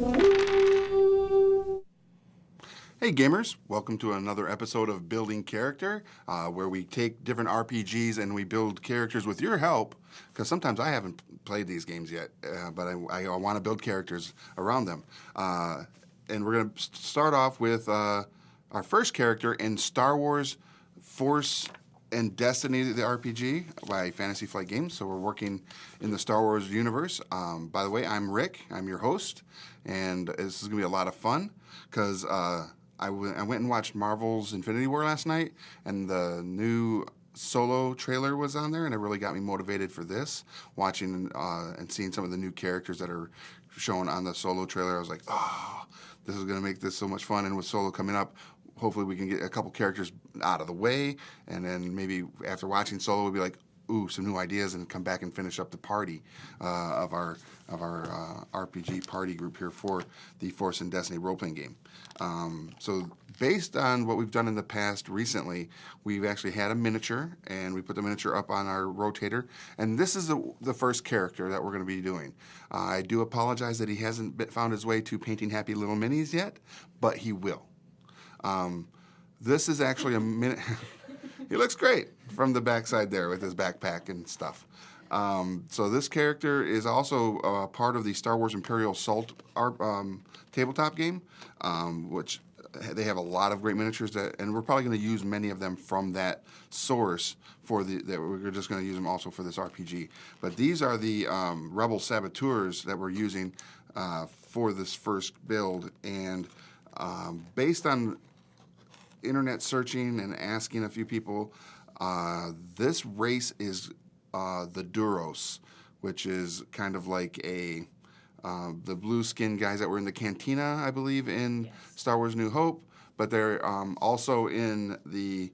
Hey gamers, welcome to another episode of Building Character, where we take different RPGs and we build characters with your help, because sometimes I haven't played these games yet, but I want to build characters around them. And we're going to start off with our first character in Star Wars Force and Destiny, the RPG by Fantasy Flight Games. So we're working in the Star Wars universe. By the way, I'm Rick. I'm your host, and this is going to be a lot of fun because I went and watched Marvel's Infinity War last night, and the new Solo trailer was on there, and it really got me motivated for this, watching and seeing some of the new characters that are shown on the Solo trailer. I was like, oh, this is going to make this so much fun, and with Solo coming up, hopefully we can get a couple characters out of the way, and then maybe after watching Solo, we'll be like, ooh, some new ideas, and come back and finish up the party of our RPG party group here for the Force and Destiny role-playing game. So based on what we've done in the past recently, we've actually had a miniature, and we put the miniature up on our rotator, and this is the first character that we're going to be doing. I do apologize that he hasn't found his way to painting happy little minis yet, but he will. This is actually a mini... He looks great from the backside there with his backpack and stuff. So this character is also part of the Star Wars Imperial Assault tabletop game, which they have a lot of great miniatures, and we're probably going to use many of them from that source that we're just going to use them also for this RPG. But these are the Rebel Saboteurs that we're using for this first build, and based on internet searching and asking a few people, this race is the Duros, which is kind of like the blue skin guys that were in the Cantina, I believe, in Star Wars New Hope, but they're also in the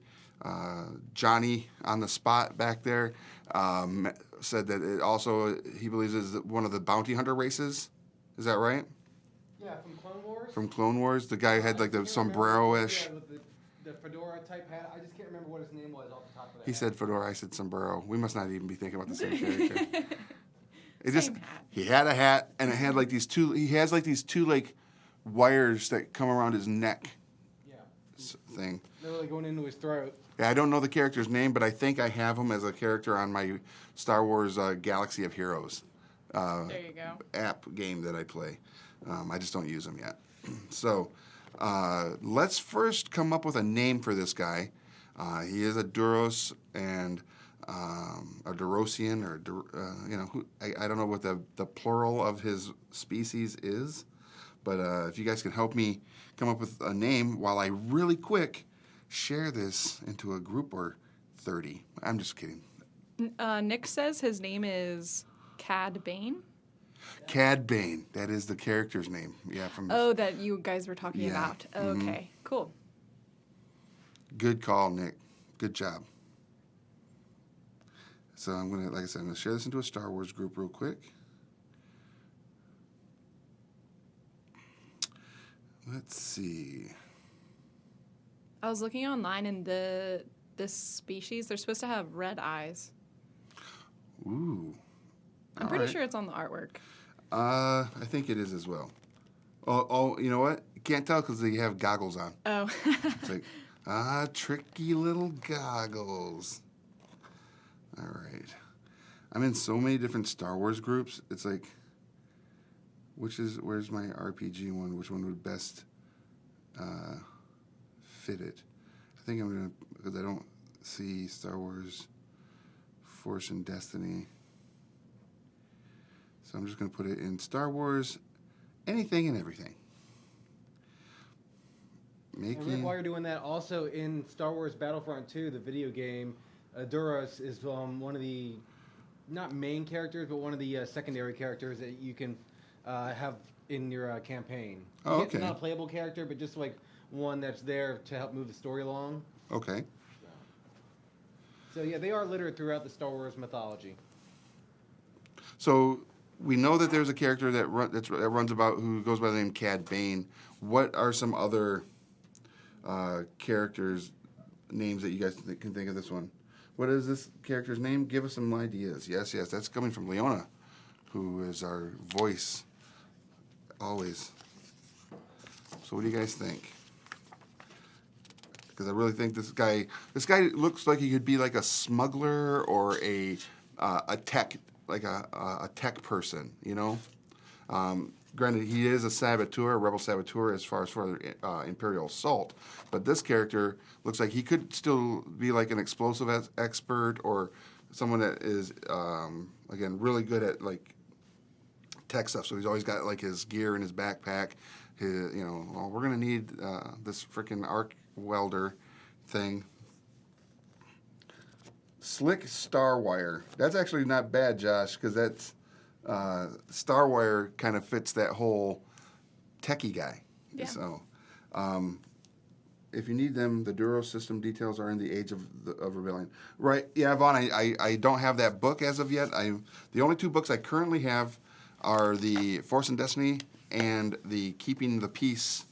Johnny on the spot back there said that it also, he believes, is one of the bounty hunter races. Is that right? Yeah, from Clone Wars. From Clone Wars, the guy who had like the sombrero-ish. Yeah, with the fedora type hat. I just can't remember what his name was off the top of the He head. said fedora, I said sombrero. We must not even be thinking about the same character. Same hat. He had a hat, and it had like these two. He has like these two like wires that come around his neck. Yeah. Thing. They're really going into his throat. Yeah, I don't know the character's name, but I think I have him as a character on my Star Wars Galaxy of Heroes There you go. app game that I play. I just don't use them yet. So let's first come up with a name for this guy. He is a Duros and a Durosian, or I don't know what the plural of his species is, but if you guys can help me come up with a name while I really quick share this into a group or 30. I'm just kidding. Nick says his name is Cad Bane. Cad Bane. That is the character's name. Yeah. Oh, that you guys were talking Yeah. about. Okay, cool. Good call, Nick. Good job. So I'm gonna, like I said, I'm gonna share this into a Star Wars group real quick. Let's see. I was looking online, and this species, they're supposed to have red eyes. Ooh. I'm pretty sure it's on the artwork. I think it is as well. Oh, you know what? Can't tell because they have goggles on. Oh. It's like, tricky little goggles. All right. I'm in so many different Star Wars groups. It's like, where's my RPG one? Which one would best fit it? I think I'm going to, because I don't see Star Wars Force and Destiny. So I'm just going to put it in Star Wars, anything and everything. And Rick, while you're doing that, also in Star Wars Battlefront 2, the video game, Duros is one of the, not main characters, but one of the secondary characters that you can have in your campaign. Oh, okay. Not a playable character, but just like one that's there to help move the story along. Okay. So yeah, they are littered throughout the Star Wars mythology. So we know that there's a character that runs about who goes by the name Cad Bane. What are some other characters' names that you guys can think of this one? What is this character's name? Give us some ideas. Yes, that's coming from Leona, who is our voice always. So what do you guys think? Because I really think this guy looks like he could be like a smuggler or a tech, like a tech person, you know? Granted, he is a saboteur, a rebel saboteur as far as for Imperial assault, but this character looks like he could still be like an explosive expert or someone that is, again, really good at like tech stuff. So he's always got like his gear in his backpack. Well, we're gonna need this freaking arc welder thing. Slick StarWire. That's actually not bad, Josh, because that's StarWire kind of fits that whole techie guy. Yeah. So, if you need them, the Duro system details are in the Age of Rebellion. Right? Yeah, Vaughan. I don't have that book as of yet. The only 2 books I currently have are the Force and Destiny and the Keeping the Peace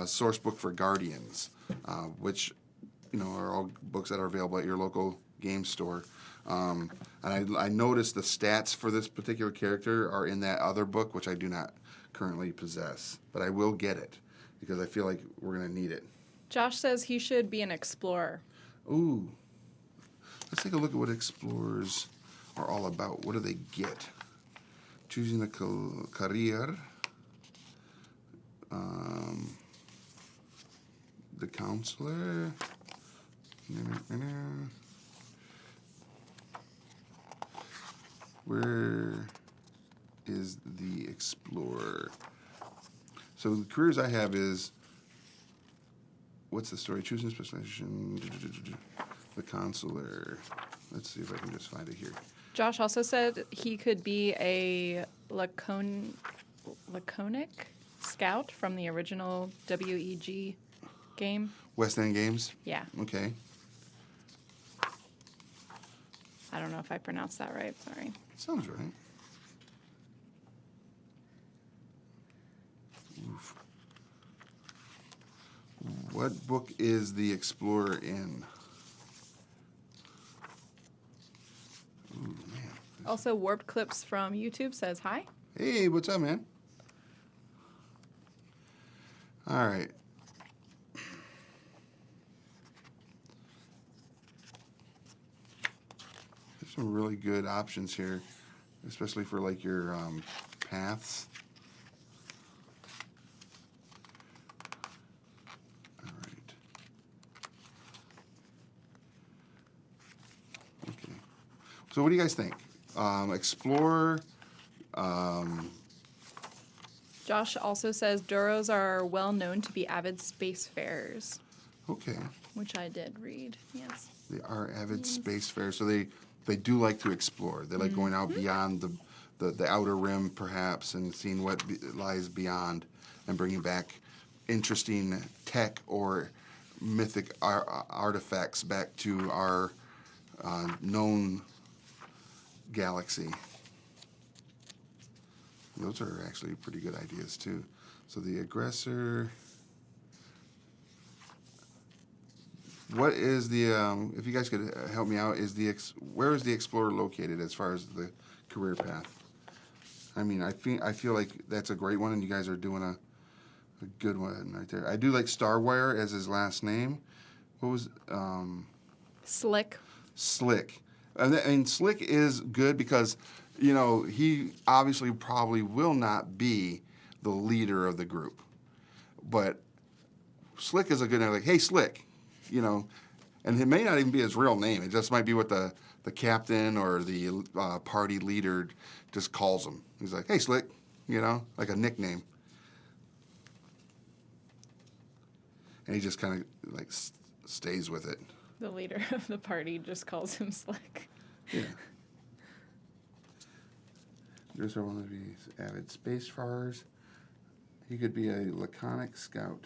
source book for Guardians, which are all books that are available at your local game store. And I noticed the stats for this particular character are in that other book, which I do not currently possess, but I will get it because I feel like we're going to need it. Josh says he should be an explorer. Ooh. Let's take a look at what explorers are all about. What do they get? Choosing a career. The counselor. Where is the explorer? So the careers I have is, what's the story? Choosing specialization. The counselor. Let's see if I can just find it here. Josh also said he could be a laconic scout from the original WEG game. West End Games? Yeah. Okay. I don't know if I pronounced that right. Sorry. Sounds right. Oof. What book is the explorer in? Ooh, man. Also, Warped Clips from YouTube says hi. Hey, what's up, man? All right. There's some really good options here, especially for like your paths. All right. Okay. So what do you guys think? Explorer. Josh also says Duros are well known to be avid spacefarers, Okay. which I did read. Yes. They are avid spacefarers, so they do like to explore. They like going out beyond the outer rim, perhaps, and seeing what lies beyond, and bringing back interesting tech or mythic artifacts back to our known galaxy. Those are actually pretty good ideas, too. So the aggressor... What is the, if you guys could help me out, where is the explorer located as far as the career path? I mean, I feel like that's a great one, and you guys are doing a good one right there. I do like StarWire as his last name. What was, Slick. Slick. And Slick is good because, he obviously probably will not be the leader of the group. But Slick is a good name, like, hey, Slick. And it may not even be his real name. It just might be what the captain or the party leader just calls him. He's like, hey, Slick, like a nickname. And he just kind of like stays with it. The leader of the party just calls him Slick. Yeah. There's one of these avid spacefarers. He could be a laconic scout.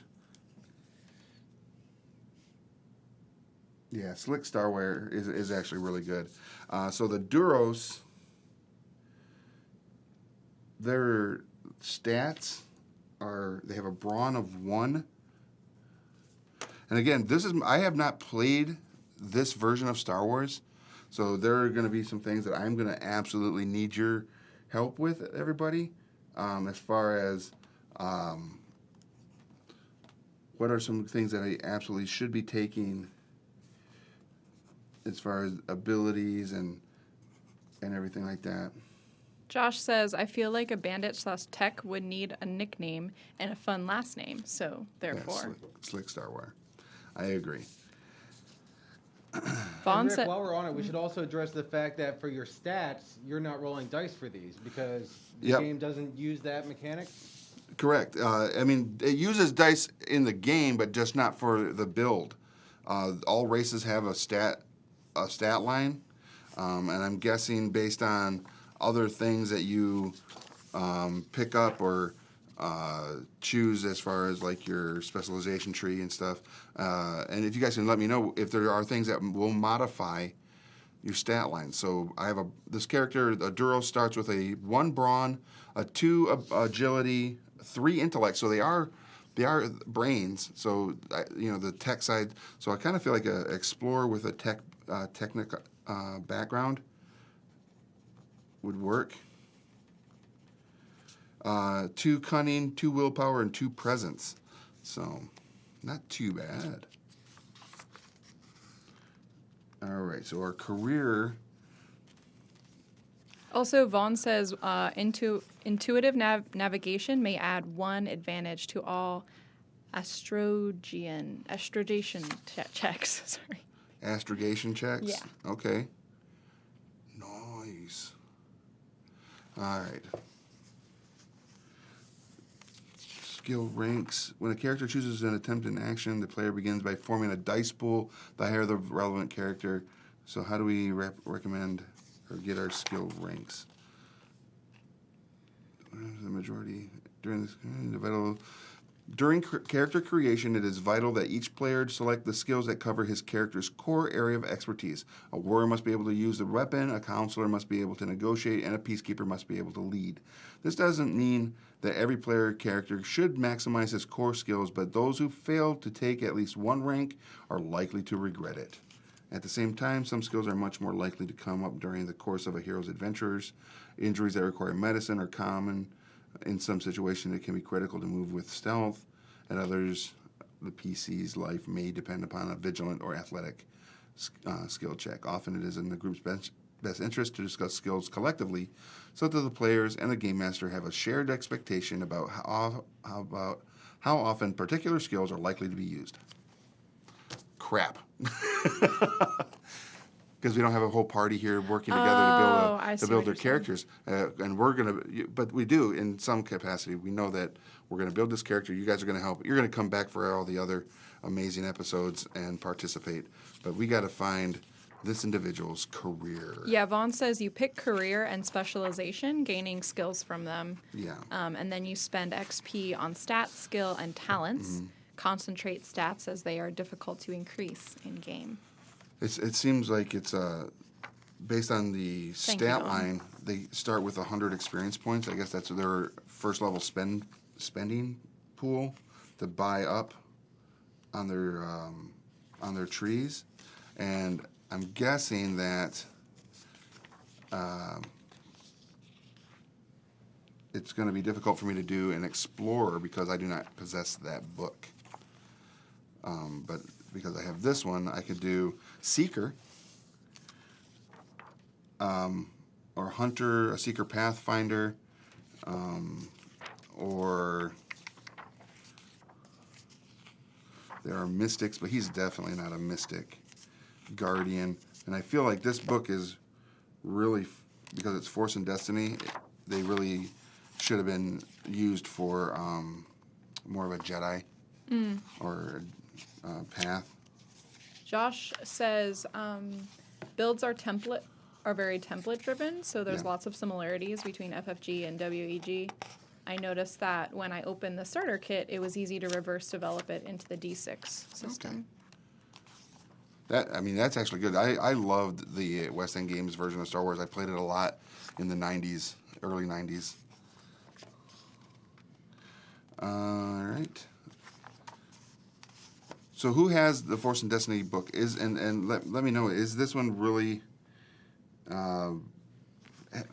Yeah, Slick StarWire is actually really good. So the Duros, their stats they have a brawn of 1. And again, I have not played this version of Star Wars, so there are going to be some things that I'm going to absolutely need your help with, everybody, as far as What are some things that I absolutely should be taking as far as abilities and everything like that? Josh says, I feel like a bandit/tech would need a nickname and a fun last name, so therefore. Yeah, slick StarWire. I agree. Vaughn Rick, said, while we're on it, we should also address the fact that for your stats, you're not rolling dice for these because the game doesn't use that mechanic. Correct. I mean, it uses dice in the game, but just not for the build. All races have a stat line, and I'm guessing based on other things that you pick up or choose as far as like your specialization tree and stuff. And if you guys can let me know if there are things that will modify your stat line. So I have this character, Aduro, starts with a 1 brawn, a 2 agility, 3 intellect. So they are brains. So the tech side. So I kind of feel like an explorer with a technical background would work. 2 cunning, 2 willpower, and 2 presence. So, not too bad. All right, so our career. Also, Vaughn says, intuitive navigation may add 1 advantage to all astrogation checks. Sorry. Astrogation checks? Yeah. Okay. Nice. All right. Skill ranks. When a character chooses an attempt in action, the player begins by forming a dice pool, the higher the relevant character. So how do we recommend or get our skill ranks? The majority during character creation, it is vital that each player select the skills that cover his character's core area of expertise. A warrior must be able to use the weapon, a counselor must be able to negotiate, and a peacekeeper must be able to lead. This doesn't mean that every player character should maximize his core skills, but those who fail to take at least 1 rank are likely to regret it. At the same time, some skills are much more likely to come up during the course of a hero's adventures. Injuries that require medicine are common. In some situations, it can be critical to move with stealth. At others, the PC's life may depend upon a vigilant or athletic skill check. Often it is in the group's best interest to discuss skills collectively so that the players and the game master have a shared expectation about how often particular skills are likely to be used. Crap. Because we don't have a whole party here working together to build their characters, and but we do in some capacity. We know that we're going to build this character. You guys are going to help. You're going to come back for all the other amazing episodes and participate. But we got to find this individual's career. Yeah, Vaughn says you pick career and specialization, gaining skills from them. Yeah. And then you spend XP on stats, skill, and talents. Mm-hmm. Concentrate stats as they are difficult to increase in game. It seems like it's based on the stat line. They start with 100 experience points. I guess that's their first level spending pool to buy up on their trees, and I'm guessing that it's going to be difficult for me to do an explorer because I do not possess that book. But because I have this one, I could do Seeker, or Hunter, a Seeker Pathfinder, or there are Mystics, but he's definitely not a Mystic. Guardian, and I feel like this book is really, because it's Force and Destiny, they really should have been used for more of a Jedi or path. Josh says builds are very template driven, so there's lots of similarities between FFG and WEG. I noticed that when I opened the starter kit, it was easy to reverse develop it into the D6 system. Okay. That's actually good. I loved the West End Games version of Star Wars. I played it a lot in the 90s, early 90s. All right. So who has the Force and Destiny book? And let me know, is this one really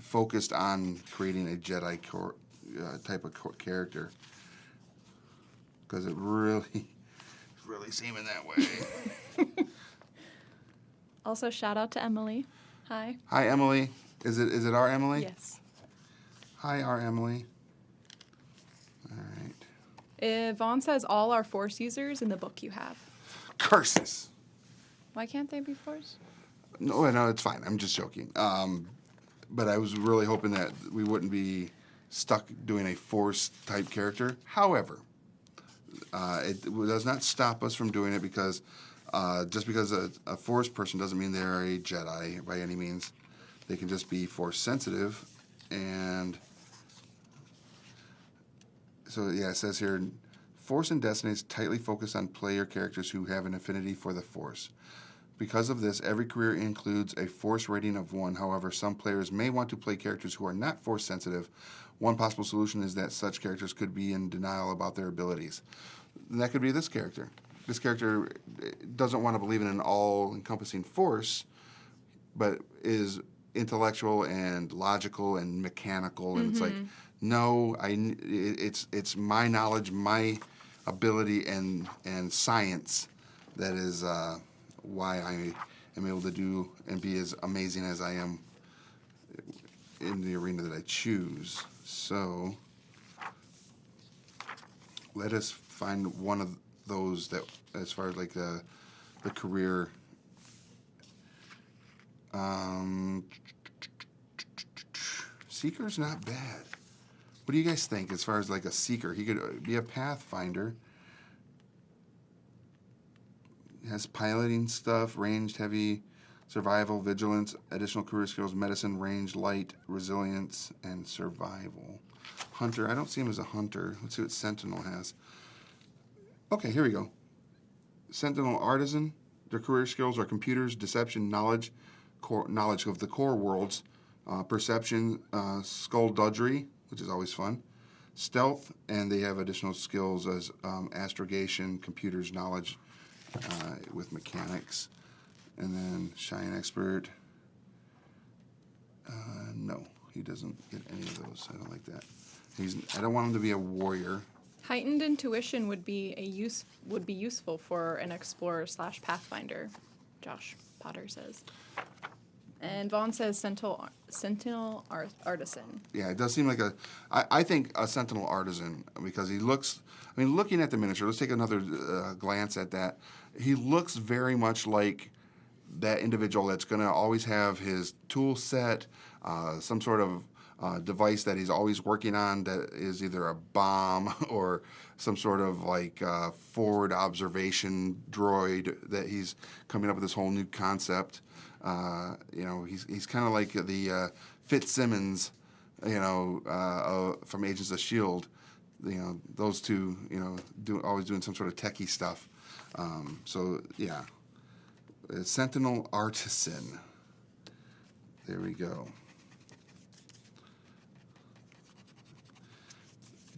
focused on creating a Jedi type of character? because it really seeming that way. Also, shout out to Emily. Hi. Hi, Emily. Is it our Emily? Yes. Hi, our Emily. All right. Vaughan says all are Force users in the book you have. Curses. Why can't they be Force? No, it's fine. I'm just joking. But I was really hoping that we wouldn't be stuck doing a Force-type character. However, it does not stop us from doing it because just because a Force person doesn't mean they're a Jedi by any means. They can just be Force-sensitive. And so, yeah, it says here, Force and Destiny is tightly focused on player characters who have an affinity for the Force. Because of this, every career includes a Force rating of 1. However, some players may want to play characters who are not Force sensitive. One possible solution is that such characters could be in denial about their abilities. And that could be this character. This character doesn't want to believe in an all-encompassing Force, but is intellectual and logical and mechanical. And it's like, no, it's my knowledge, my ability, and science that is why I am able to do and be as amazing as I am in the arena that I choose. So let us find one of those that, as far as like the career. Seeker's not bad. What do you guys think as far as like a Seeker? He could be a Pathfinder. Has piloting stuff, ranged, heavy, survival, vigilance, additional career skills, medicine, range, light, resilience, and survival. Hunter, I don't see him as a hunter. Let's see what Sentinel has. Okay, here we go. Sentinel Artisan. Their career skills are computers, deception, knowledge of the core worlds, perception, skullduggery, which is always fun, stealth, and they have additional skills as astrogation, computers, knowledge, with mechanics, and then Shine Expert. No, he doesn't get any of those. I don't like that. I don't want him to be a warrior. Heightened intuition would be useful for an explorer / pathfinder. Josh Potter says. And Vaughan says Sentinel Artisan. Yeah, it does seem like I think a Sentinel Artisan, because he looks, I mean, looking at the miniature, let's take another glance at that. He looks very much like that individual that's going to always have his tool set, some sort of device that he's always working on that is either a bomb or some sort of like forward observation droid that he's coming up with this whole new concept. He's kind of like the Fitzsimmons, from Agents of S.H.I.E.L.D. Those two, always doing some sort of techie stuff. Sentinel Artisan. There we go.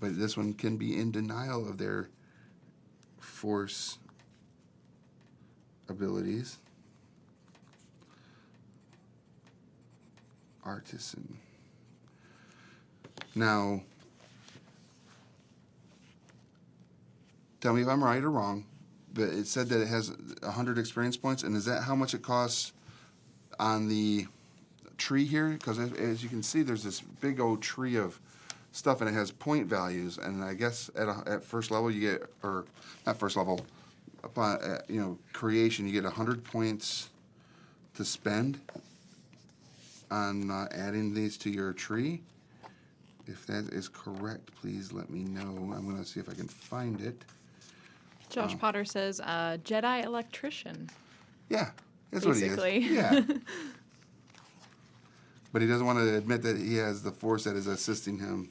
But this one can be in denial of their Force abilities. Artisan. Now, tell me if I'm right or wrong, but it said that it has 100 experience points, and is that how much it costs on the tree here? Because as you can see, there's this big old tree of stuff, and it has point values, and I guess at first level you get, or not first level, upon creation, you get 100 points to spend on adding these to your tree. If that is correct, please let me know. I'm going to see if I can find it. Josh Potter says, Jedi electrician. Yeah, that's basically what he is. Yeah. But he doesn't want to admit that he has the Force that is assisting him.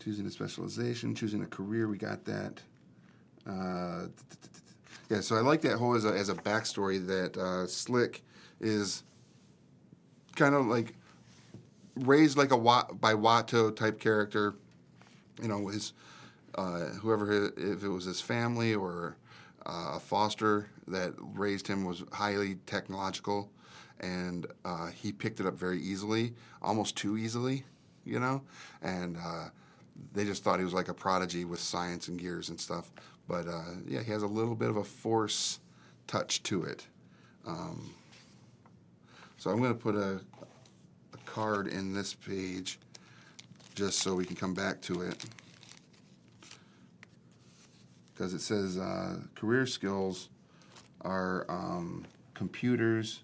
Choosing a specialization, choosing a career, we got that. Yeah, so I like that whole as a backstory that Slick is kind of like raised like by Watto type character. His if it was his family or a foster that raised him was highly technological, and he picked it up very easily, almost too easily. you know, and they just thought he was like a prodigy with science and gears and stuff. But yeah, he has a little bit of a Force touch to it. So I'm going to put a card in this page just so we can come back to it. Because it says career skills are computers.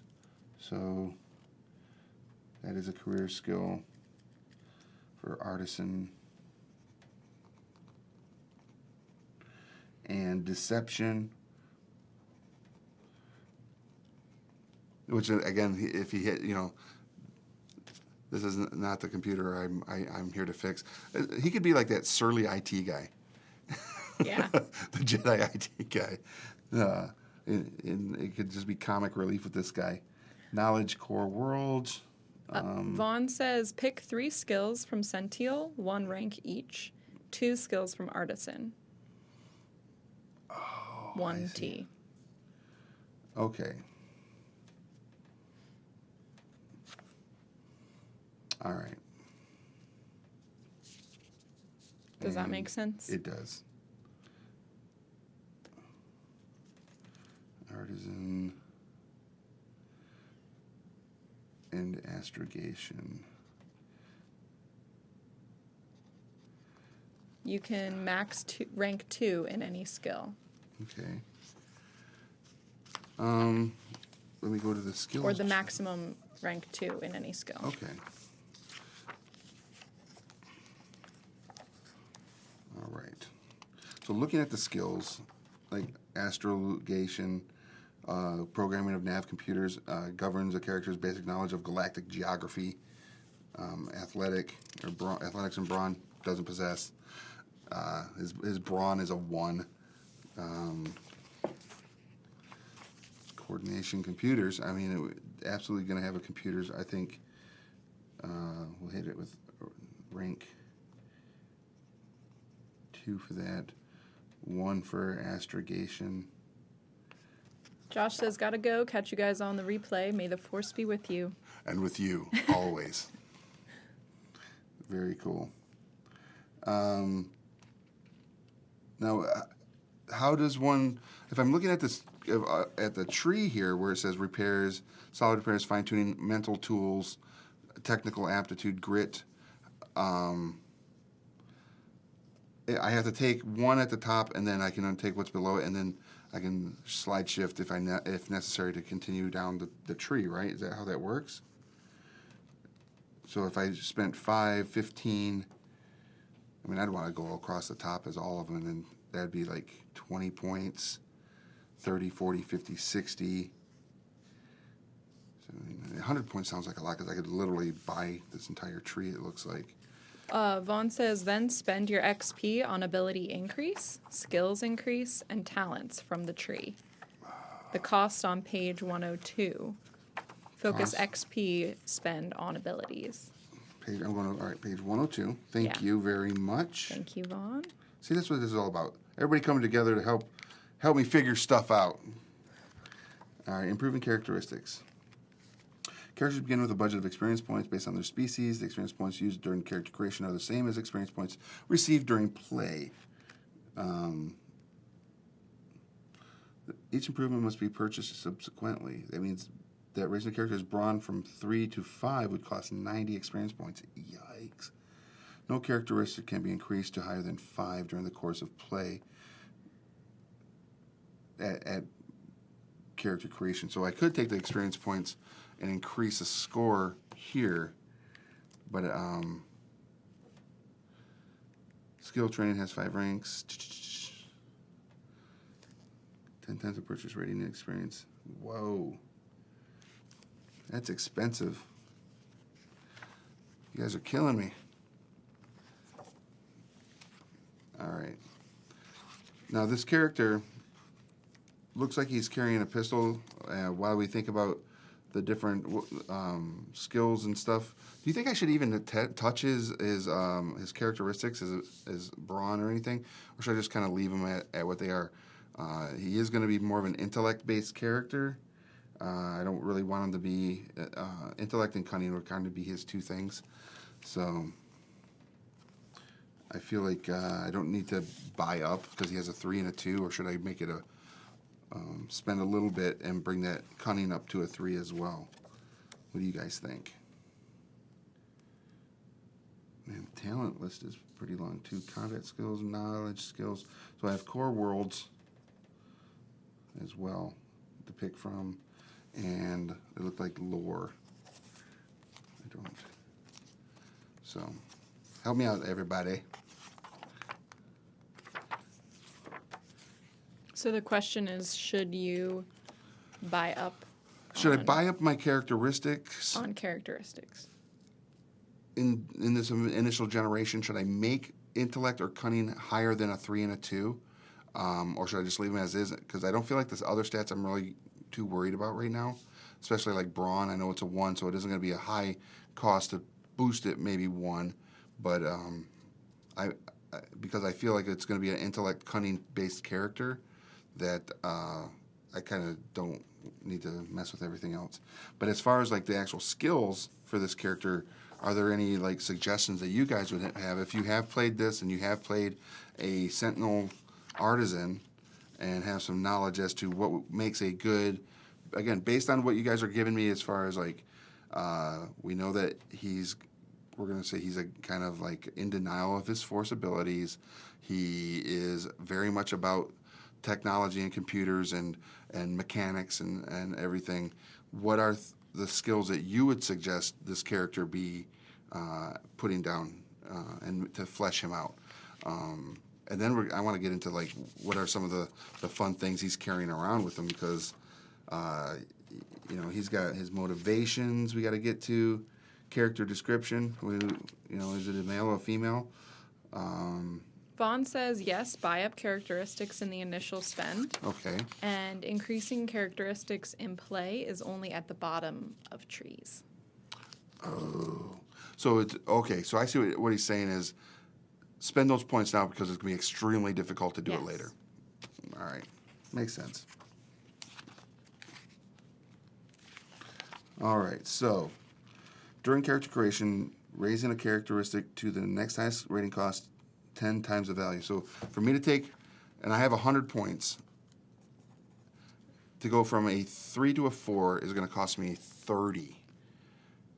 So that is a career skill for artisan. And deception, which again, if he hit, you know, this is not the computer I'm here to fix. He could be like that surly IT guy. Yeah. The Jedi IT guy. It could just be comic relief with this guy. Knowledge core world. Vaughan says pick 3 skills from Sential, 1 rank each. 2 skills from Artisan. Oh, 1 T. Okay. All right. Does that make sense? It does. Artisan and astrogation. You can max rank 2 in any skill. Okay. Let me go to the skills. Or the maximum rank 2 in any skill. Okay. All right. So looking at the skills, like astrogation, programming of nav computers, governs a character's basic knowledge of galactic geography. Athletics and brawn doesn't possess. His brawn is a 1. Coordination, computers. I mean, absolutely going to have a computers. I think we'll hit it with rank 2 for that. 1 for astrogation. Josh says, gotta go. Catch you guys on the replay. May the Force be with you. And with you, always. Very cool. Now, how does one, if I'm looking at this, at the tree here where it says repairs, solid repairs, fine-tuning, mental tools, technical aptitude, grit, I have to take 1 at the top, and then I can take what's below it, and then I can slide shift if necessary to continue down the tree, right? Is that how that works? So if I spent 5, 15, I mean, I'd want to go across the top as all of them, and then that'd be like 20 points, 30, 40, 50, 60. So, I mean, 100 points sounds like a lot because I could literally buy this entire tree, it looks like. Vaughan says, then spend your XP on ability increase, skills increase, and talents from the tree. The cost on page 102. Focus XP spend on abilities. All right, page 102. Thank you very much. Thank you, Vaughan. See, that's what this is all about. Everybody coming together to help me figure stuff out. All right, improving characteristics. Characters begin with a budget of experience points based on their species. The experience points used during character creation are the same as experience points received during play. Each improvement must be purchased subsequently. That means that raising a character's brawn from 3 to 5 would cost 90 experience points. Yikes. No characteristic can be increased to higher than 5 during the course of play at character creation. So I could take the experience points and increase the score here, but skill training has 5 ranks. 10 times the purchase rating and experience. Whoa. That's expensive. You guys are killing me. All right. Now this character looks like he's carrying a pistol. While we think about the different skills and stuff, do you think I should even touch his characteristics, his brawn or anything, or should I just kind of leave him at what they are? He is going to be more of an intellect-based character. I don't really want him to be intellect and cunning would kind of be his 2 things. So I feel like I don't need to buy up because he has a 3 and a 2, or should I make it a spend a little bit and bring that cunning up to a 3 as well? What do you guys think? Man, talent list is pretty long too. Combat skills, knowledge skills. So I have core worlds as well to pick from, and it looked like lore. I don't. So help me out, everybody. So the question is, should you buy up? Should I buy up my characteristics on characteristics? in this initial generation? Should I make intellect or cunning higher than a 3 and a 2? Or should I just leave them as is? Because I don't feel like this other stats I'm really too worried about right now, especially like brawn. I know it's a 1, so it isn't going to be a high cost to boost it, maybe 1. But because I feel like it's going to be an intellect cunning based character, that I kind of don't need to mess with everything else. But as far as like the actual skills for this character, are there any like suggestions that you guys would have if you have played this and you have played a Sentinel Artisan and have some knowledge as to what makes a good, again, based on what you guys are giving me as far as like, we know that we're going to say he's a kind of like in denial of his force abilities. He is very much about technology and computers and mechanics and everything. What are the skills that you would suggest this character be putting down and to flesh him out? And then I want to get into like what are some of the fun things he's carrying around with him, because he's got his motivations we got to get to, character description. Is it a male or a female? Vaughan says yes, buy up characteristics in the initial spend. Okay. And increasing characteristics in play is only at the bottom of trees. Oh. So it's okay. So I see what he's saying is spend those points now because it's going to be extremely difficult to do it later. All right. Makes sense. All right. So during character creation, raising a characteristic to the next highest rating cost 10 times the value. So for me to take, and I have 100 points, to go from a 3 to a 4 is going to cost me 30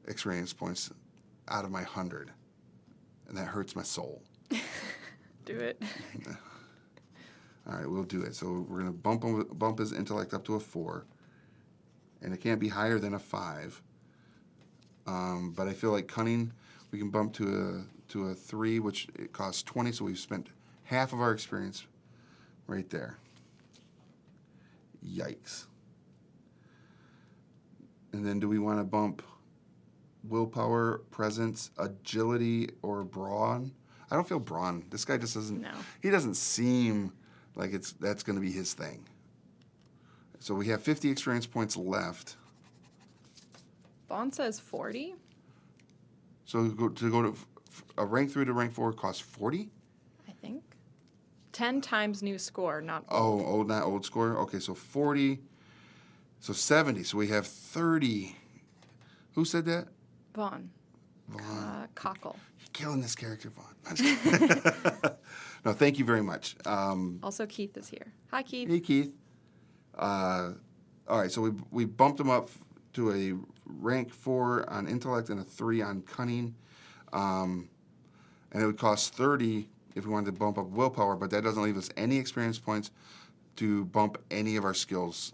experience points out of my 100. And that hurts my soul. Do it. All right, we'll do it. So we're going to bump his intellect up to a 4. And it can't be higher than a 5. But I feel like cunning, we can bump to a 3, which it costs 20, so we've spent half of our experience right there. Yikes. And then do we want to bump willpower, presence, agility, or brawn? I don't feel brawn. This guy just doesn't, he doesn't seem like that's going to be his thing. So we have 50 experience points left. Vaughan says 40. So to go to a rank 3 to rank 4 costs 40? I think. 10 times new score, not old. Not old score? Okay, so 40. So 70. So we have 30. Who said that? Vaughan. Cockle. You're killing this character, Vaughan. No, thank you very much. Also, Keith is here. Hi, Keith. Hey, Keith. All right, so we bumped him up to a rank 4 on intellect and a 3 on cunning. And it would cost 30 if we wanted to bump up willpower, but that doesn't leave us any experience points to bump any of our skills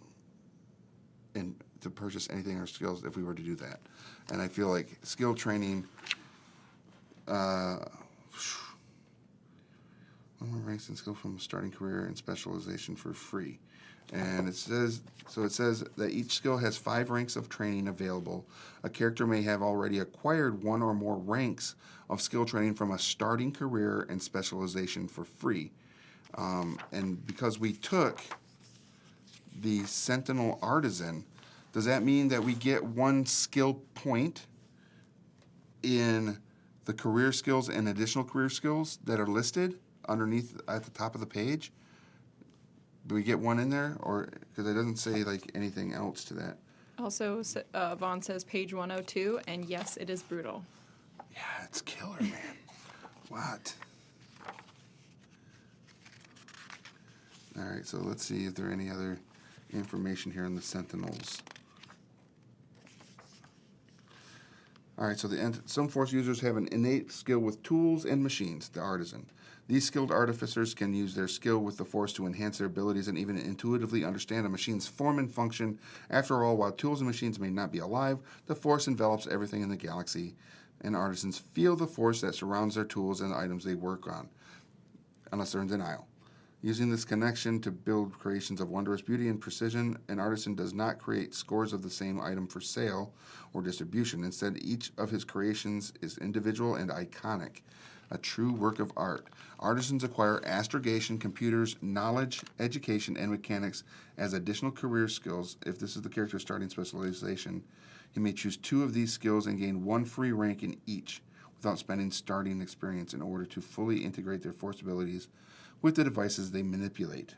and to purchase anything in our skills if we were to do that. And I feel like skill training, one more ranks and skill from starting career and specialization for free. And it says that each skill has 5 ranks of training available. A character may have already acquired 1 or more ranks of skill training from a starting career and specialization for free. And because we took the Sentinel Artisan, does that mean that we get 1 skill point in the career skills and additional career skills that are listed underneath at the top of the page? Do we get 1 in there, or because it doesn't say like anything else to that? Also, Vaughan says page 102, and yes, it is brutal. Yeah, it's killer, man. What? All right, so let's see if there are any other information here on the Sentinels. All right, so some Force users have an innate skill with tools and machines, the artisan. These skilled artificers can use their skill with the Force to enhance their abilities and even intuitively understand a machine's form and function. After all, while tools and machines may not be alive, the Force envelops everything in the galaxy, and artisans feel the Force that surrounds their tools and the items they work on, unless they're in denial. Using this connection to build creations of wondrous beauty and precision, an artisan does not create scores of the same item for sale or distribution. Instead, each of his creations is individual and iconic, a true work of art. Artisans acquire astrogation, computers, knowledge, education, and mechanics as additional career skills. If this is the character's starting specialization, he may choose 2 of these skills and gain 1 free rank in each without spending starting experience in order to fully integrate their Force abilities with the devices they manipulate.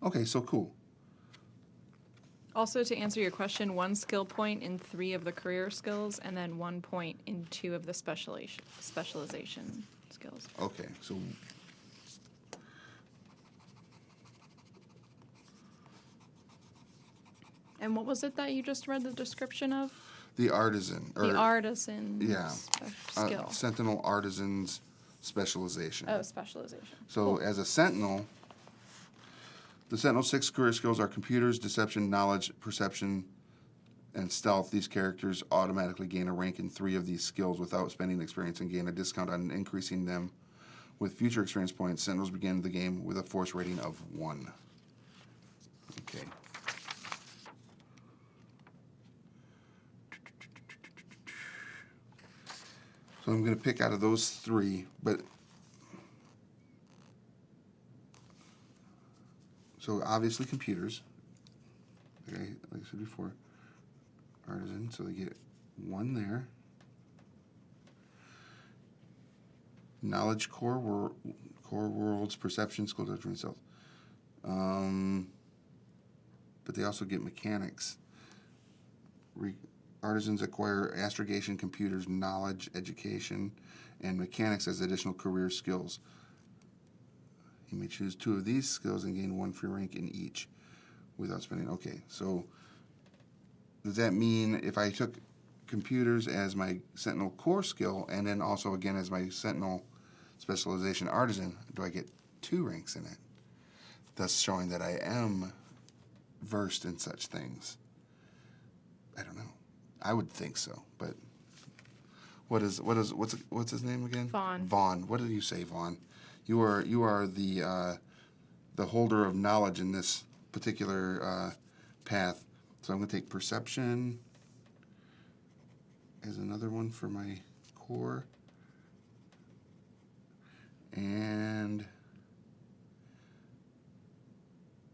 Okay, so cool. Also, to answer your question, 1 skill point in 3 of the career skills, and then 1 point in 2 of the specialization skills. Okay, so And what was it that you just read the description of? the artisan. The artisan skill. Sentinel artisan's specialization. Oh, specialization. So Cool. as a Sentinel, the Sentinel's 6 career skills are computers, deception, knowledge, perception, and stealth. These characters automatically gain a rank in 3 of these skills without spending experience and gain a discount on increasing them with future experience points. Sentinels begin the game with a Force rating of 1. Okay. So I'm going to pick out of those 3, but so obviously computers. Okay, like I said before, artisan, so they get 1 there. Knowledge core worlds, perception, skill, judgment, stealth. But they also get mechanics. Artisans acquire astrogation, computers, knowledge, education, and mechanics as additional career skills. You may choose 2 of these skills and gain 1 free rank in each without spending. Okay, so does that mean if I took computers as my Sentinel core skill and then also again as my Sentinel specialization artisan, do I get 2 ranks in it? Thus showing that I am versed in such things. I don't know. I would think so, but what's his name again? Vaughan. Vaughan. What did you say, Vaughan? You are the holder of knowledge in this particular path. So I'm going to take perception as another one for my core, and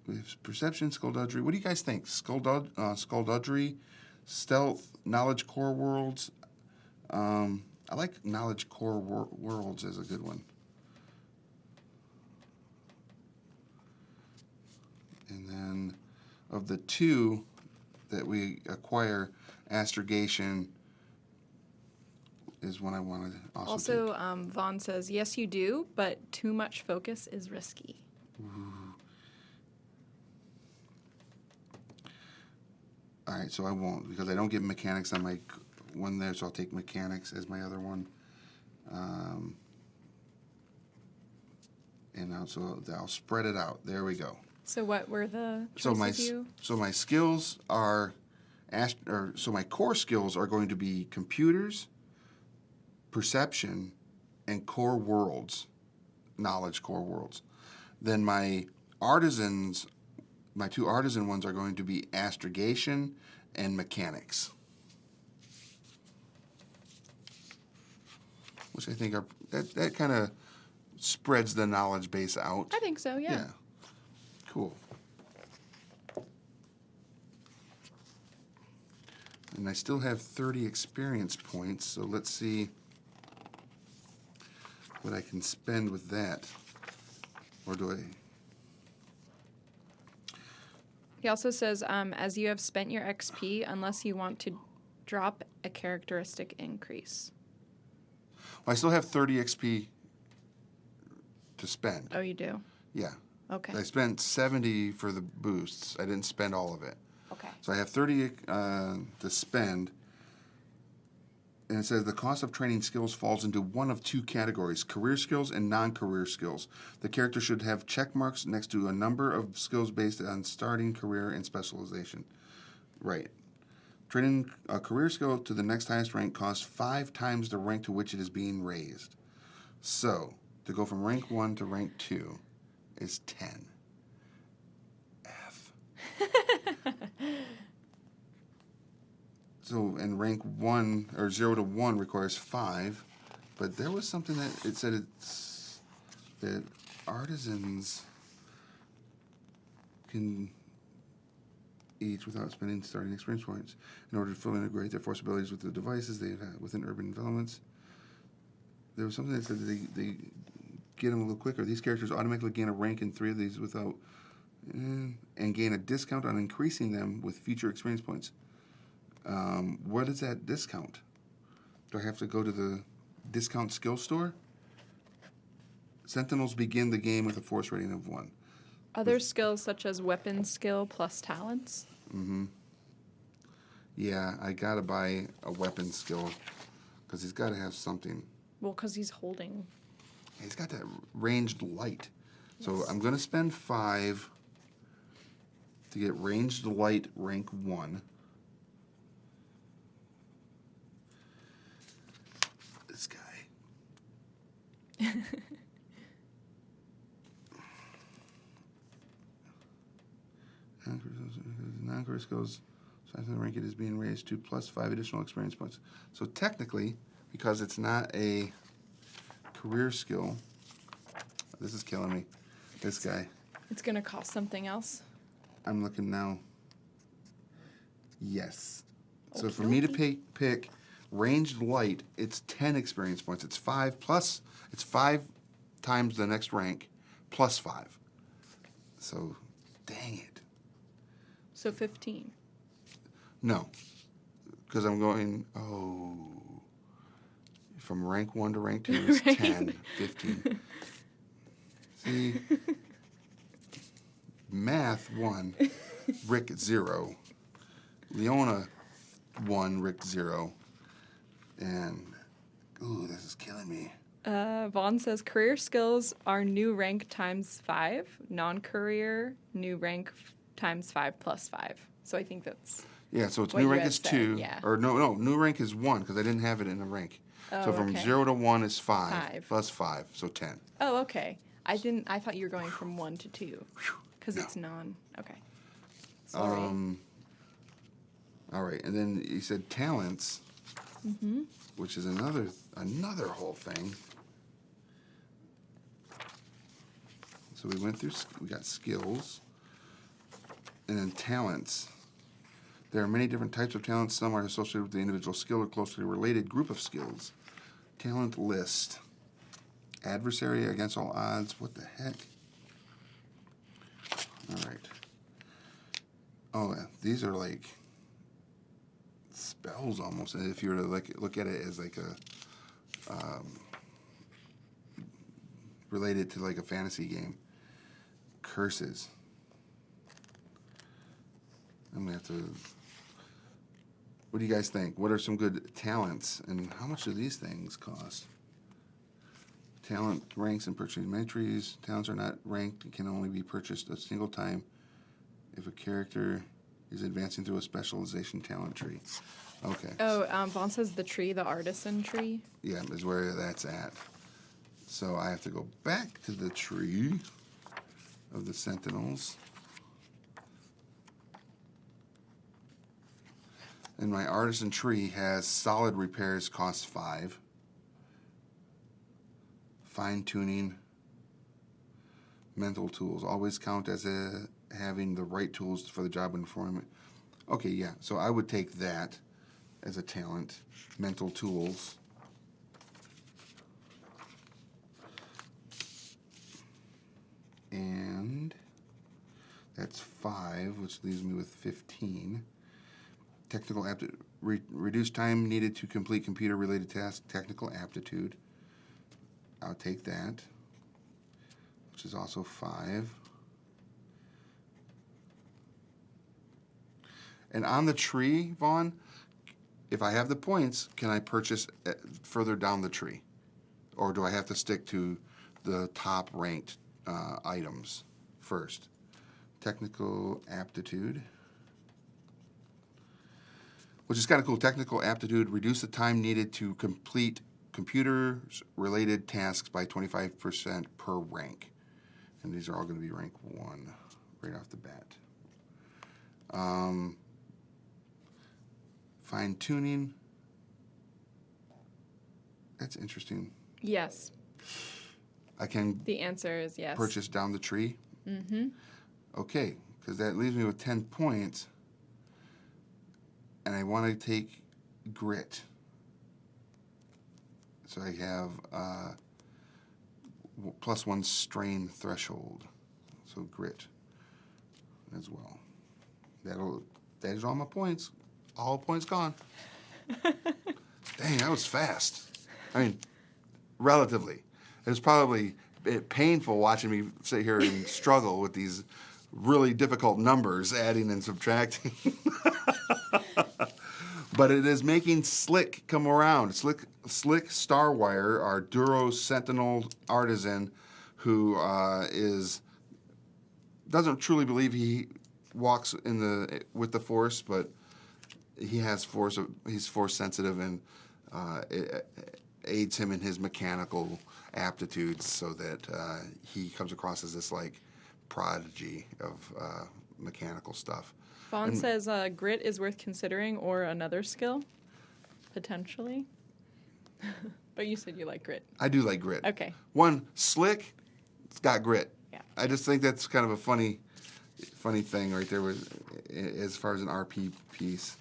we have perception, skullduggery. What do you guys think? Skullduggery, stealth, knowledge core worlds. I like knowledge core worlds as a good one. And then of the 2 that we acquire, astrogation is one I want to also take. Vaughan says, yes, you do, but too much focus is risky. Ooh. All right, so I won't, because I don't get mechanics on my one there, so I'll take mechanics as my other one. And also I'll spread it out. There we go. So what were the choices So my skills are, so my core skills are going to be computers, perception, and core worlds, knowledge core worlds. Then my 2 artisan ones are going to be astrogation and mechanics, which I think are that kind of spreads the knowledge base out. I think so, yeah. Cool. And I still have 30 experience points, so let's see what I can spend with that. Or do I? He also says, as you have spent your XP, unless you want to drop a characteristic increase. Well, I still have 30 XP to spend. Oh, you do? Yeah. Okay. I spent 70 for the boosts. I didn't spend all of it. Okay. So I have 30 to spend. And it says the cost of training skills falls into one of two categories, career skills and non-career skills. The character should have check marks next to a number of skills based on starting, career, and specialization. Right. Training a career skill to the next highest rank costs 5 times the rank to which it is being raised. So, to go from rank 1 to rank 2 is 10. F. So, and rank 1, or 0 to 1 requires 5. But there was something that it said that artisans can each without spending starting experience points in order to fully integrate their force abilities with the devices they have within urban developments. There was something that said that they get them a little quicker. These characters automatically gain a rank in 3 of these without and gain a discount on increasing them with future experience points. What is that discount? Do I have to go to the discount skill store? Sentinels begin the game with a force rating of 1. Other skills such as weapon skill plus talents. Mm-hmm. Yeah, I gotta buy a weapon skill because he's got to have something. Well, because he's holding. He's got that ranged light. So Yes. I'm gonna spend 5 to get ranged light rank 1. This guy. Non-career skills, size of the rank it is being raised to plus 5 additional experience points. So technically, because it's not a career skill, this is killing me. This guy. It's going to cost something else. I'm looking now. Yes. So for me to pick ranged light, it's 10 experience points. It's 5 times the next rank plus 5. So, dang it. So 15. No. Because I'm going, from rank 1 to rank 2 is Right. 10, 15. See? Math 1, Rick 0. Leona 1, Rick 0. And, this is killing me. Vaughan says career skills are new rank times 5. Non-career, new rank times 5 plus 5. So I think that's... Yeah, so it's what new you rank had is said, 2. yeah. Or no, new rank is 1 because I didn't have it in a rank. Oh, so from okay. 0 to 1 is 5 5. plus 5, so 10. Oh, okay. I thought you were going from 1 to 2. Because No. it's non... Okay. Sorry. All right, and then you said talents, which is another whole thing. So we went through, we got skills, and then talents. There are many different types of talents. Some are associated with the individual skill or closely related group of skills. Talent list. Adversary against all odds. What the heck? All right. Oh, these are like spells almost. And if you were to look at it as like a related to like a fantasy game. Curses. I'm gonna have to. What do you guys think? What are some good talents, and how much do these things cost? Talent ranks and purchasing entries. Talents are not ranked and can only be purchased a single time if a character is advancing through a specialization talent tree. Okay. Oh, Vaughan says the tree, the artisan tree. Yeah, is where that's at. So I have to go back to the tree of the Sentinels. And my artisan tree has solid repairs costs 5. Fine tuning. Mental tools. Always count as having the right tools for the job and performance. Okay, yeah. So I would take that as a talent. Mental tools. And that's 5, which leaves me with 15. Technical aptitude. Reduce time needed to complete computer-related tasks. Technical aptitude. I'll take that, which is also 5. And on the tree, Vaughn, if I have the points, can I purchase further down the tree? Or do I have to stick to the top ranked items first? Technical aptitude, which is kind of cool. Technical aptitude, reduce the time needed to complete computer-related tasks by 25% per rank. And these are all going to be rank 1 right off the bat. Fine-tuning. That's interesting. Yes. I can The answer is yes. purchase down the tree? Mm-hmm. Okay, because that leaves me with 10 points. And I want to take grit. So I have +1 strain threshold. So grit as well. That is all my points. All points gone. Dang, that was fast. I mean, relatively. It was probably painful watching me sit here and struggle with these really difficult numbers, adding and subtracting. But it is making Slick come around. Slick StarWire, our Duro Sentinel artisan, who doesn't truly believe he walks with the Force, but he has Force. He's Force sensitive, and it aids him in his mechanical aptitudes, so that he comes across as this like prodigy of mechanical stuff. Vaughan says grit is worth considering, or another skill, potentially. But you said you like grit. I do like grit. Okay. One, Slick, it's got grit. Yeah. I just think that's kind of a funny thing right there as far as an RP piece.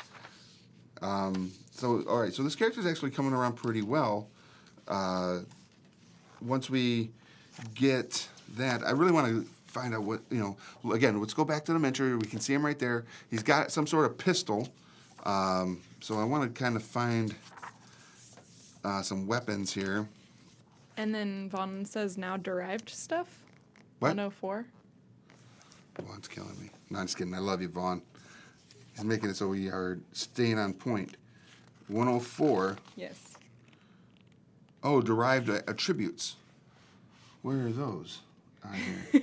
So, all right, so this character is actually coming around pretty well. Once we get that, I really want to find out what, again, let's go back to the miniature. We can see him right there. He's got some sort of pistol. So I want to kind of find some weapons here. And then Vaughan says now derived stuff. What? 104. Vaughn's killing me. No, I'm just kidding. I love you, Vaughn. He's making it so we are staying on point. 104. Yes. Oh, derived attributes. Where are those? On here.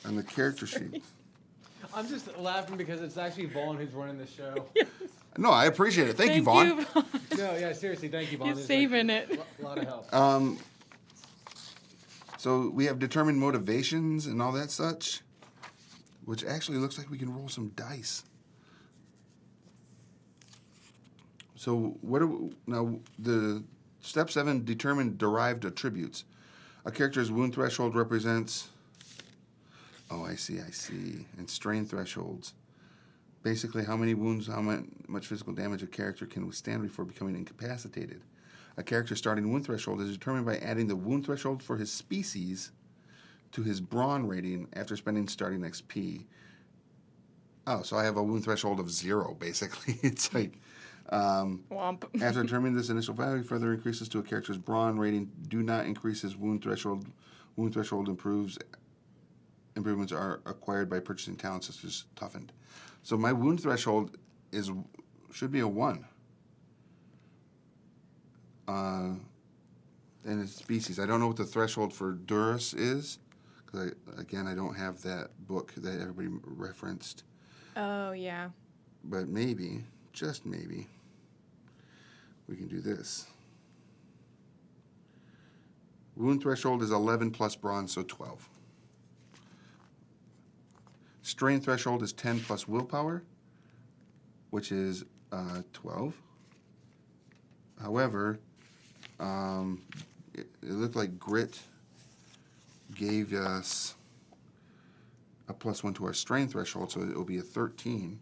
On the character sheet. I'm just laughing because it's actually Vaughan who's running the show. Yes. No, I appreciate it. Thank you, Vaughn. No, yeah, seriously, thank you, Vaughan. He's This is saving it. a lot of help. So we have determined motivations and all that such, which actually looks like we can roll some dice. So now the step 7, determine derived attributes. A character's wound threshold represents, I see, and strain thresholds. Basically, how many wounds, how much physical damage a character can withstand before becoming incapacitated. A character's starting wound threshold is determined by adding the wound threshold for his species to his brawn rating after spending starting XP. Oh, so I have a wound threshold of 0, basically. It's like, Womp. after determining this initial value, further increases to a character's brawn rating do not increase his wound threshold. Wound threshold improvements are acquired by purchasing talents such as toughened. So my wound threshold should be a 1. And it's species. I don't know what the threshold for Durus is, because I don't have that book that everybody referenced. Oh, yeah. But maybe, just maybe, we can do this. Wound threshold is 11 plus bronze, so 12. Strain threshold is 10 plus willpower, which is 12. However, it looked like grit gave us a +1 to our strain threshold, so it will be a 13.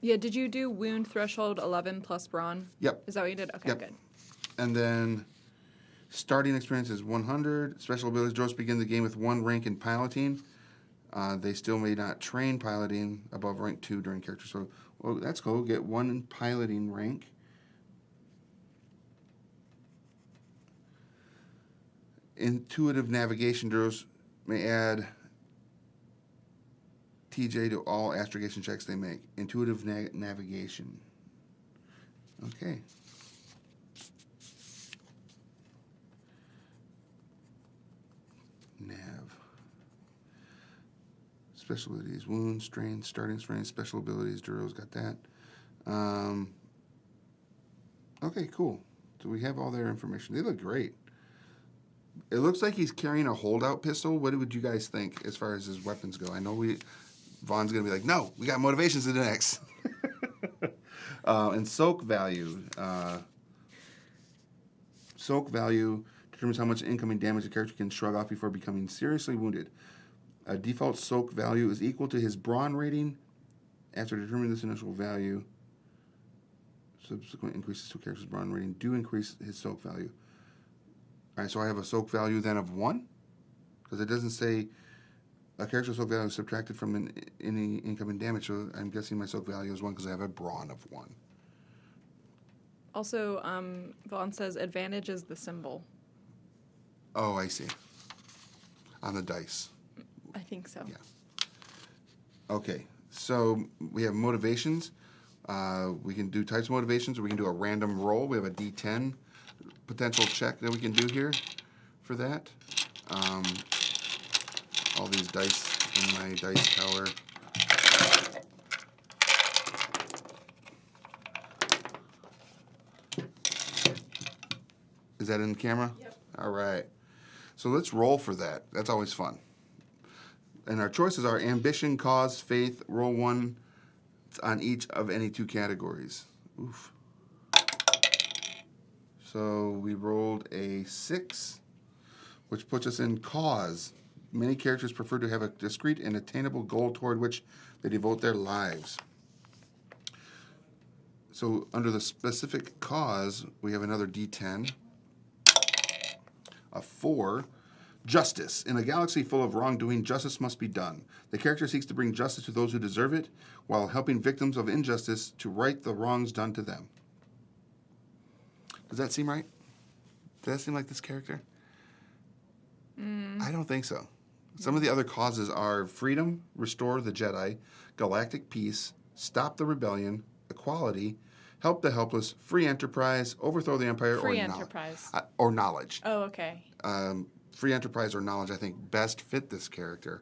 Yeah, did you do wound threshold 11 plus brawn? Yep. Is that what you did? Okay, Yep. good. And then starting experience is 100. Special abilities, droids begin the game with 1 rank in piloting. They still may not train piloting above rank 2 during character. So, that's cool. Get 1 piloting rank. Intuitive navigation, droids may add TJ to all astrogation checks they make. Intuitive navigation. Okay. Nav. Special abilities. Wounds, strain, starting strain, special abilities. Duro's got that. Okay, cool. So we have all their information. They look great. It looks like he's carrying a holdout pistol. What would you guys think as far as his weapons go? I know Vaughn's going to be like, no, we got motivations to the next. And soak value. Soak value determines how much incoming damage a character can shrug off before becoming seriously wounded. A default soak value is equal to his brawn rating. After determining this initial value, subsequent increases to a character's brawn rating do increase his soak value. All right, so I have a soak value then of 1? Because it doesn't say a character's soak value is subtracted from any incoming damage, so I'm guessing my soak value is 1 because I have a brawn of 1. Also, Vaughan says advantage is the symbol. Oh, I see. On the dice. I think so. Yeah. Okay, so we have motivations. We can do types of motivations, or we can do a random roll. We have a D10 potential check that we can do here for that. All these dice in my dice tower. Is that in the camera? Yep. All right. So let's roll for that. That's always fun. And our choices are ambition, cause, faith, roll 1 on each of any 2 categories. Oof. So we rolled a 6, which puts us in cause. Many characters prefer to have a discrete and attainable goal toward which they devote their lives. So under the specific cause, we have another D10. A 4. Justice. In a galaxy full of wrongdoing, justice must be done. The character seeks to bring justice to those who deserve it, while helping victims of injustice to right the wrongs done to them. Does that seem right? Does that seem like this character? I don't think so. Some of the other causes are freedom, restore the Jedi, galactic peace, stop the rebellion, equality, help the helpless, free enterprise, overthrow the empire, Free enterprise. Or knowledge. Oh, okay. Free enterprise or knowledge, I think, best fit this character.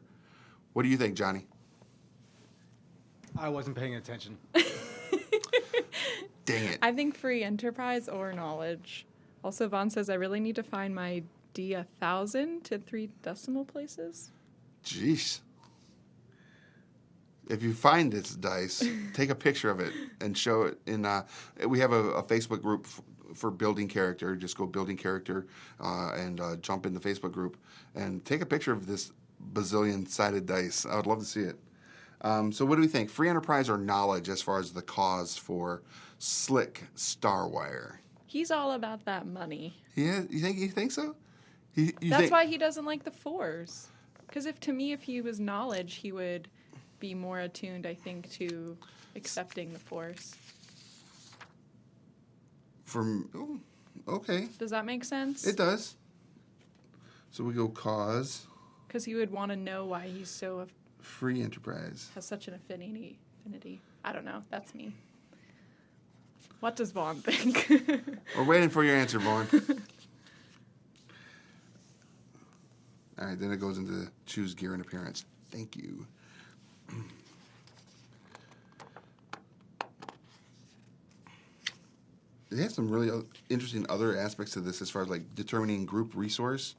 What do you think, Johnny? I wasn't paying attention. Dang it. I think free enterprise or knowledge. Also, Vaughan says I really need to find my D1000 to 3 decimal places. Jeez. If you find this dice, take a picture of it and show it in. We have a Facebook group for building character. Just go building character and jump in the Facebook group and take a picture of this bazillion-sided dice. I would love to see it. So what do we think? Free enterprise or knowledge as far as the cause for Slick StarWire? He's all about that money. Yeah, you think so? That's why he doesn't like the 4s. Because if he was knowledge, he would be more attuned, I think, to accepting the Force. Okay. Does that make sense? It does. So we go cause. Because he would want to know why he's so... Free enterprise. Has such an affinity. I don't know. That's me. What does Vaughan think? We're waiting for your answer, Vaughan. All right, then it goes into choose gear and appearance. Thank you. They have some really interesting other aspects to this as far as like determining group resource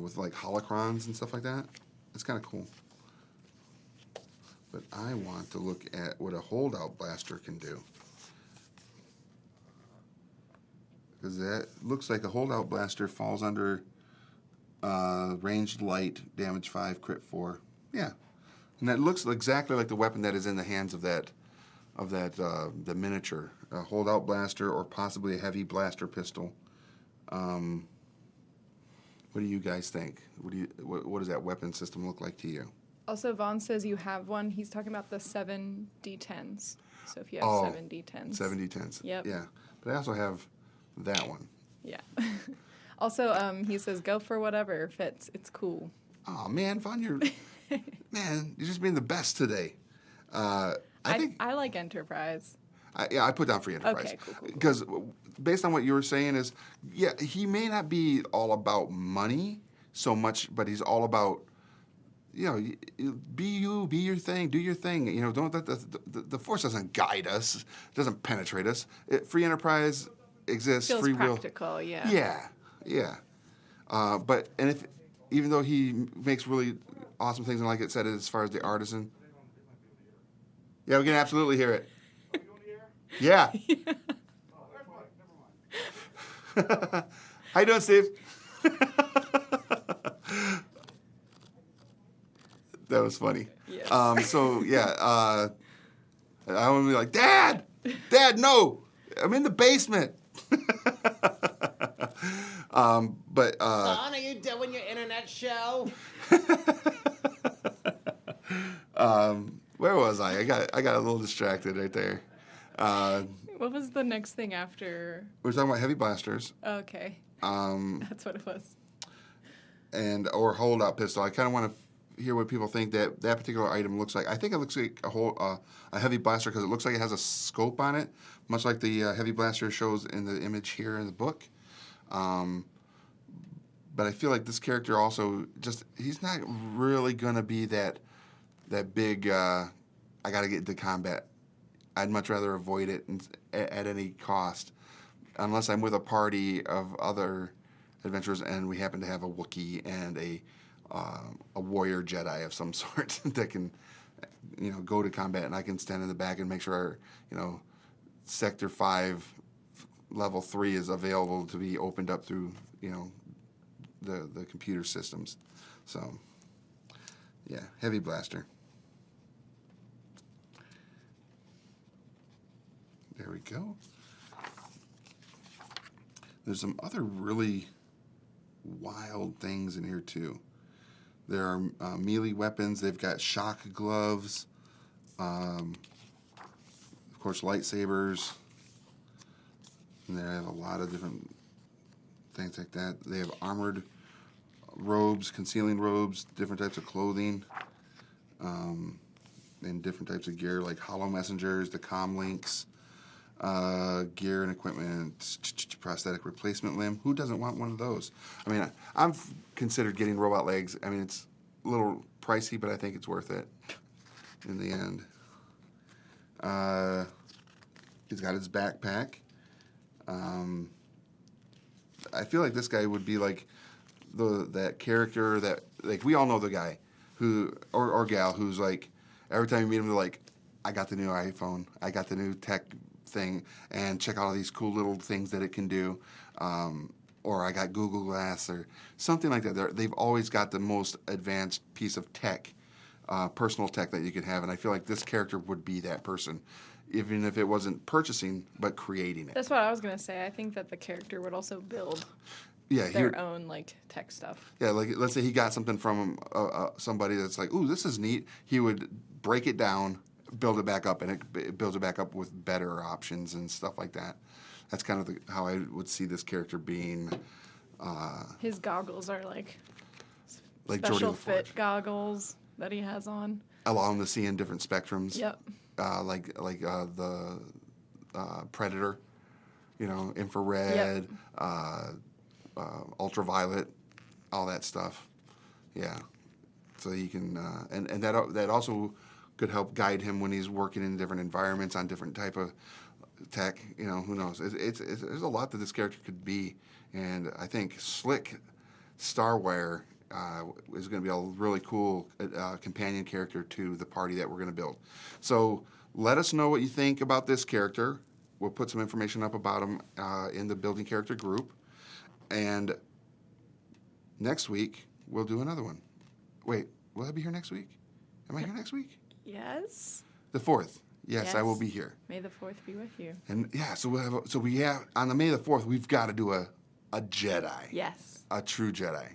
with like holocrons and stuff like that. It's kind of cool. But I want to look at what a holdout blaster can do. Because that looks like a holdout blaster falls under ranged light, damage 5, crit 4. Yeah. And that looks exactly like the weapon that is in the hands of the miniature. A holdout blaster or possibly a heavy blaster pistol. What do you guys think? What does that weapon system look like to you? Also, Vaughan says you have one. He's talking about the 7 D10s. So if you have 7 D10s. 7 D10s. Yep. Yeah. But I also have that one. Yeah. Also, he says go for whatever fits. It's cool. Oh man, Vaughan, Man, you're just being the best today. I think I like Enterprise. I put down Free Enterprise. Okay, cool. Because based on what you were saying is, yeah, he may not be all about money so much, but he's all about, be you, be your thing, do your thing. Don't let the Force doesn't guide us, doesn't penetrate us. Free Enterprise exists, Feels free practical, will. yeah. Yeah. Even though he makes really awesome things, and like it said, as far as the artisan. Yeah, we can absolutely hear it. Yeah. How you doing, Steve? That was funny. Yes. I want to be like, Dad, no, I'm in the basement. Son, are you doing your internet show? Where was I? I got a little distracted right there. What was the next thing after? We're talking about heavy blasters. Okay. That's what it was. Or holdout pistol. I kind of want to hear what people think that particular item looks like. I think it looks like a heavy blaster because it looks like it has a scope on it, much like the heavy blaster shows in the image here in the book. But I feel like this character also he's not really gonna be that big. I gotta get into combat. I'd much rather avoid it at any cost, unless I'm with a party of other adventurers and we happen to have a Wookiee and a warrior Jedi of some sort that can, go to combat, and I can stand in the back and make sure, Sector 5, Level 3 is available to be opened up through, the computer systems. So, yeah, heavy blaster. There we go. There's some other really wild things in here, too. There are melee weapons. They've got shock gloves. Of course, lightsabers. And they have a lot of different things like that. They have armored robes, concealing robes, different types of clothing, and different types of gear like hollow messengers, the comm links, gear and equipment, prosthetic replacement limb. Who doesn't want one of those? I mean, I've considered getting robot legs. I mean, it's a little pricey, but I think it's worth it in the end. He's got his backpack. I feel like this guy would be like that character that, like, we all know the guy who or gal who's like, every time you meet him, they're like, I got the new iPhone, I got the new tech thing, and check out all these cool little things that it can do, or I got Google Glass or something like that. They've always got the most advanced piece of tech, personal tech that you could have, and I feel like this character would be that person, even if it wasn't purchasing but creating it. That's what I was gonna say. I think that the character would also build their own tech stuff. Yeah, like let's say he got something from somebody that's like, ooh, this is neat. He would break it down, build it back up, and it builds it back up with better options and stuff like that. That's kind of how I would see this character being. His goggles are like Geordie special fit goggles that he has on. Allow him to see in different spectrums. Yep. Like the Predator, infrared, ultraviolet, all that stuff. Yeah. So he can, and that also could help guide him when he's working in different environments on different type of tech. Who knows? There's a lot that this character could be, and I think slick StarWire is going to be a really cool companion character to the party that we're going to build. So let us know what you think about this character. We'll put some information up about him in the building character group, and next week we'll do another one. Wait, will I be here next week? Am I here next week? Yes. The 4th. Yes, I will be here. May the 4th be with you. And yeah, so we have on the May the 4th, we've got to do a Jedi. Yes. A true Jedi.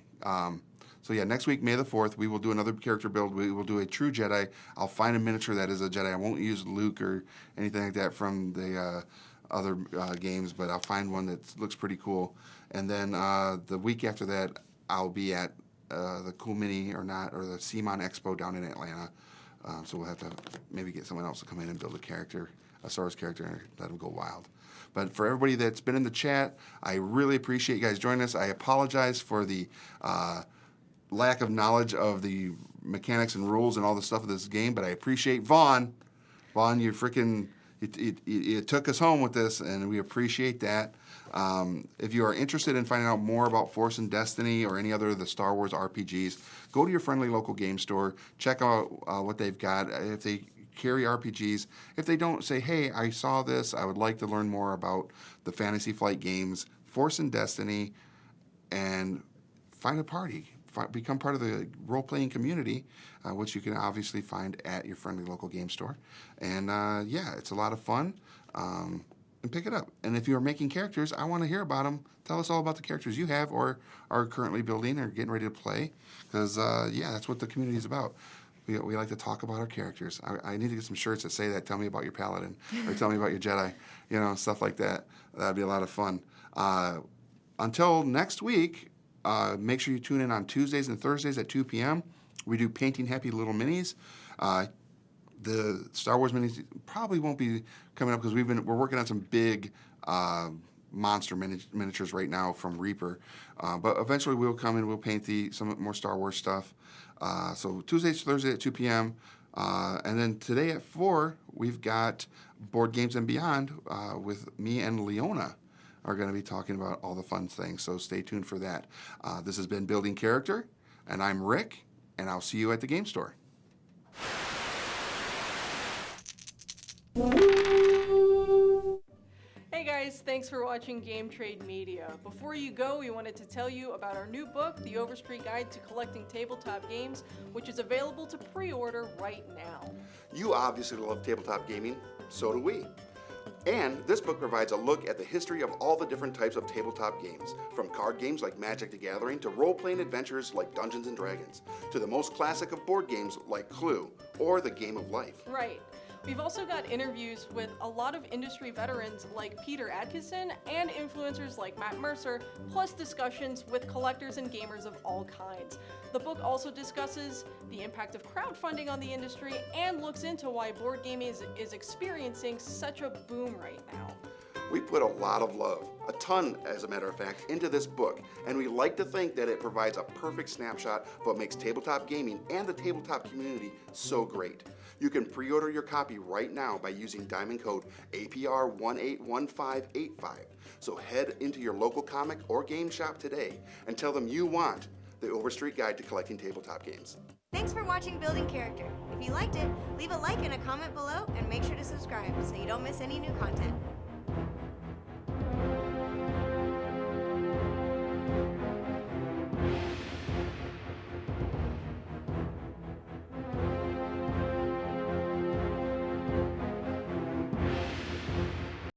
So yeah, next week, May the 4th, we will do another character build. We will do a true Jedi. I'll find a miniature that is a Jedi. I won't use Luke or anything like that from the other games, but I'll find one that looks pretty cool. And then the week after that, I'll be at the Cool Mini or not, or the CMON Expo down in Atlanta. So we'll have to maybe get someone else to come in and build a character, a Star Wars character, and let them go wild. But for everybody that's been in the chat, I really appreciate you guys joining us. I apologize for the lack of knowledge of the mechanics and rules and all the stuff of this game, but I appreciate Vaughan. Vaughan, you freaking, you took us home with this, and we appreciate that. If you are interested in finding out more about Force and Destiny or any other of the Star Wars RPGs, go to your friendly local game store, check out what they've got. If they carry RPGs, if they don't, say, hey, I saw this, I would like to learn more about the Fantasy Flight games, Force and Destiny, and find a party. Become part of the role-playing community, which you can obviously find at your friendly local game store. And yeah, it's a lot of fun. And pick it up. And if you're making characters, I want to hear about them. Tell us all about the characters you have or are currently building or getting ready to play. Because, yeah, that's what the community is about. We like to talk about our characters. I need to get some shirts that say that. Tell me about your Paladin. Or tell me about your Jedi. You know, stuff like that. That'd be a lot of fun. Until next week, make sure you tune in on Tuesdays and Thursdays at 2 p.m. We do Painting Happy Little Minis. The Star Wars minis probably won't be coming up because we're working on some big monster miniatures right now from Reaper. But eventually we'll come and we'll paint some more Star Wars stuff. So Tuesdays, Thursdays at 2 p.m. And then today at 4, we've got Board Games and Beyond with me and Leona are going to be talking about all the fun things. So stay tuned for that. This has been Building Character, and I'm Rick, and I'll see you at the game store. Hey guys, thanks for watching Game Trade Media. Before you go, we wanted to tell you about our new book, The Overstreet Guide to Collecting Tabletop Games, which is available to pre-order right now. You obviously love tabletop gaming, so do we. And this book provides a look at the history of all the different types of tabletop games, from card games like Magic the Gathering to role-playing adventures like Dungeons & Dragons, to the most classic of board games like Clue or The Game of Life. Right. We've also got interviews with a lot of industry veterans like Peter Atkinson and influencers like Matt Mercer, plus discussions with collectors and gamers of all kinds. The book also discusses the impact of crowdfunding on the industry and looks into why board gaming is experiencing such a boom right now. We put a lot of love, a ton as a matter of fact, into this book, and we like to think that it provides a perfect snapshot of what makes tabletop gaming and the tabletop community so great. You can pre-order your copy right now by using diamond code APR181585. So head into your local comic or game shop today and tell them you want the Overstreet Guide to Collecting Tabletop Games. Thanks for watching Building Character. If you liked it, leave a like and a comment below and make sure to subscribe so you don't miss any new content.